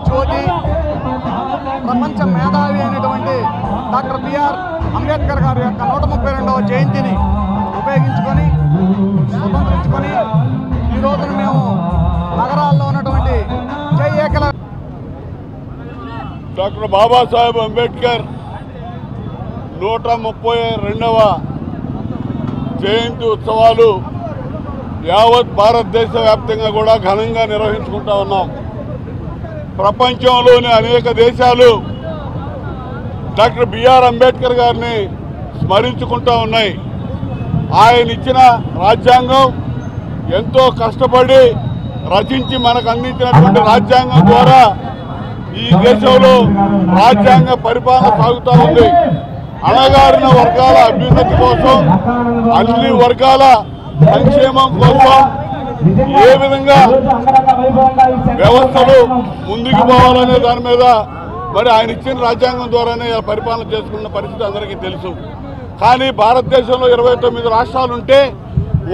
జ్యోతి ప్రపంచ మేధావి అయినటువంటి డాక్టర్ బిఆర్ అంబేద్కర్ గారి యొక్క 132వ జయంతిని ఉపయోగించుకొని స్వతంత్రించుకొని ఈ రోజున మేము నగరాల్లో ఉన్నటువంటి జై ఏకల డాక్టర్ బాబాసాహెబ్ అంబేద్కర్ 132వ జయంతి ఉత్సవాలు యావత్ భారతదేశ వ్యాప్తంగా కూడా ఘనంగా నిర్వహించుకుంటా ఉన్నాం. ప్రపంచంలోని అనేక దేశాలు డాక్టర్ బిఆర్ అంబేద్కర్ గారిని స్మరించుకుంటూ ఉన్నాయి. ఆయన ఇచ్చిన రాజ్యాంగం ఎంతో కష్టపడి రచించి మనకు అందించినటువంటి రాజ్యాంగం ద్వారా ఈ దేశంలో రాజ్యాంగ పరిపాలన సాగుతూ ఉంది. అణగారిన వర్గాల అభ్యున్నతి కోసం, అన్ని వర్గాల సంక్షేమం కోసం ఏ విధంగా వ్యవస్థలు ముందుకు పోవాలనే దాని మీద మరి ఆయన ఇచ్చిన రాజ్యాంగం ద్వారానే పరిపాలన చేసుకున్న పరిస్థితి అందరికీ తెలుసు. కానీ భారతదేశంలో 29 రాష్ట్రాలు ఉంటే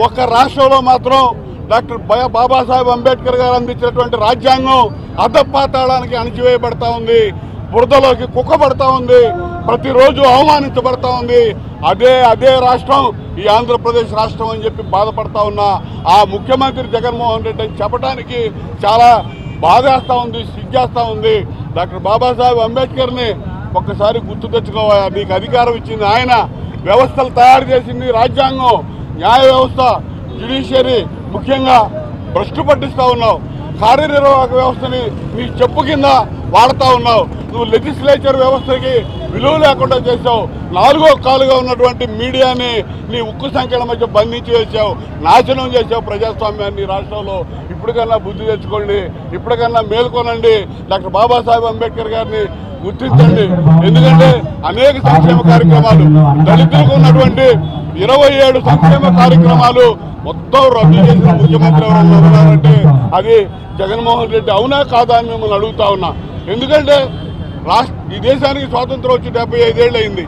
ఒక రాష్ట్రంలో మాత్రం డాక్టర్ బాబాసాహెబ్ అంబేద్కర్ గారు అందించినటువంటి రాజ్యాంగం అధపాతాళానికి అణచివేయబడతా ఉంది, బురదలోకి కుక్కబడతా ఉంది, ప్రతిరోజు అవమానించబడతా ఉంది. అదే రాష్ట్రం ఈ ఆంధ్రప్రదేశ్ రాష్ట్రం అని చెప్పి బాధపడతా ఉన్నా ఆ ముఖ్యమంత్రి జగన్మోహన్ రెడ్డి అని చెప్పడానికి చాలా బాధేస్తూ ఉంది, సిగ్గేస్తూ ఉంది. డాక్టర్ బాబాసాహెబ్ అంబేద్కర్ని ఒక్కసారి గుర్తు తెచ్చుకోవాలి. నీకు అధికారం ఇచ్చింది ఆయన, వ్యవస్థలు తయారు చేసింది రాజ్యాంగం, న్యాయ వ్యవస్థ, జ్యుడిషియరీ ముఖ్యంగా భ్రష్టు పట్టిస్తూ ఉన్నావు. కార్యనిర్వాహక వ్యవస్థని నీ చెప్పు కింద వాడుతూ ఉన్నావు. నువ్వు లెజిస్లేచర్ వ్యవస్థకి విలువ లేకుండా చేశావు. 4వ కాలుగా ఉన్నటువంటి మీడియాని నీ ఉక్కు సంఖ్యల మధ్య బంధించి వేసావు, నాశనం చేసావు ప్రజాస్వామ్యాన్ని రాష్ట్రంలో. ఇప్పటికన్నా బుద్ధి తెచ్చుకోండి, ఇప్పటికన్నా మేల్కొనండి, డాక్టర్ బాబాసాహెబ్ అంబేద్కర్ గారిని గుర్తించండి. ఎందుకంటే అనేక సంక్షేమ కార్యక్రమాలు, దళితులకు ఉన్నటువంటి 27 సంక్షేమ కార్యక్రమాలు మొత్తం రద్దు చేసిన ముఖ్యమంత్రి ఎవరన్నా ఉన్నారంటే అది జగన్మోహన్ రెడ్డి. అవునా కాదా అని మిమ్మల్ని అడుగుతా ఉన్నా. ఎందుకంటే ఈ దేశానికి స్వాతంత్రం వచ్చి 75 ఏళ్ళు అయింది.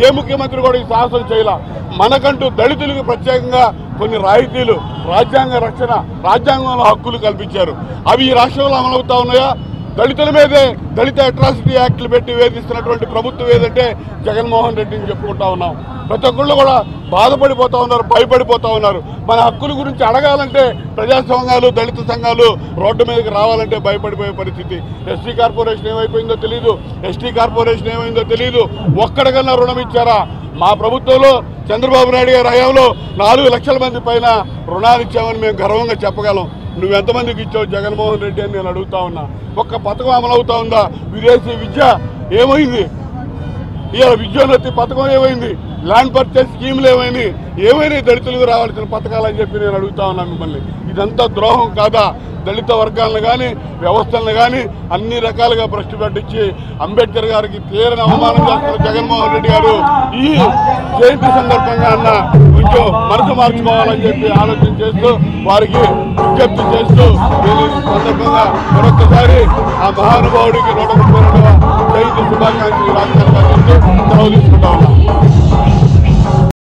ఏ ముఖ్యమంత్రి కూడా ఈ సాహసం చేయాల. మనకంటూ దళితులకు ప్రత్యేకంగా కొన్ని రాయితీలు, రాజ్యాంగ రక్షణ, రాజ్యాంగంలో హక్కులు కల్పించారు. అవి ఈ రాష్ట్రంలో అమలవుతా ఉన్నాయా? దళితుల మీదే దళిత అట్రాసిటీ యాక్ట్లు పెట్టి వేధిస్తున్నటువంటి ప్రభుత్వం ఏదంటే జగన్మోహన్ రెడ్డిని చెప్పుకుంటా ఉన్నాం. ప్రతి ఒక్కళ్ళు కూడా బాధపడిపోతూ ఉన్నారు, భయపడిపోతూ ఉన్నారు. మన హక్కుల గురించి అడగాలంటే ప్రజా సంఘాలు, దళిత సంఘాలు రోడ్డు మీదకి రావాలంటే భయపడిపోయే పరిస్థితి. ఎస్టీ కార్పొరేషన్ ఏమైపోయిందో తెలియదు, ఎస్టీ కార్పొరేషన్ ఏమైందో తెలియదు. ఒక్కడికన్నా రుణం ఇచ్చారా? మా ప్రభుత్వంలో చంద్రబాబు నాయుడు గారి హయాంలో 4 లక్షల మంది పైన రుణాలు ఇచ్చామని మేము గర్వంగా చెప్పగలం. నువ్వెంతమందికి ఇచ్చావు జగన్మోహన్ రెడ్డి అని నేను అడుగుతా ఉన్నా. ఒక్క పథకం అమలవుతా ఉందా? విదేశీ విద్య ఏమైంది? ఇవాళ విద్యోన్నతి పథకం ఏమైంది? ల్యాండ్ పర్చేస్ స్కీములు ఏమైనా దళితులకు రావాల్సిన పథకాలు అని చెప్పి నేను అడుగుతా ఉన్నా మిమ్మల్ని. ఇదంతా ద్రోహం కాదా? దళిత వర్గాలను కానీ వ్యవస్థలను కానీ అన్ని రకాలుగా భ్రష్టు పట్టించి అంబేద్కర్ గారికి తీరని అవమానం చేస్తున్న జగన్మోహన్ రెడ్డి గారు ఈ జయంతి సందర్భంగా అన్న కొంచెం మనసు మార్చుకోవాలని చెప్పి ఆలోచన చేస్తూ వారికి విజ్ఞప్తి చేస్తూ ఈ సందర్భంగా మరొకసారి ఆ మహానుభావుడికి 132వ జయంతి శుభాకాంక్షలు రాష్ట్రంగా సెలవు తీసుకుంటా ఉన్నాం.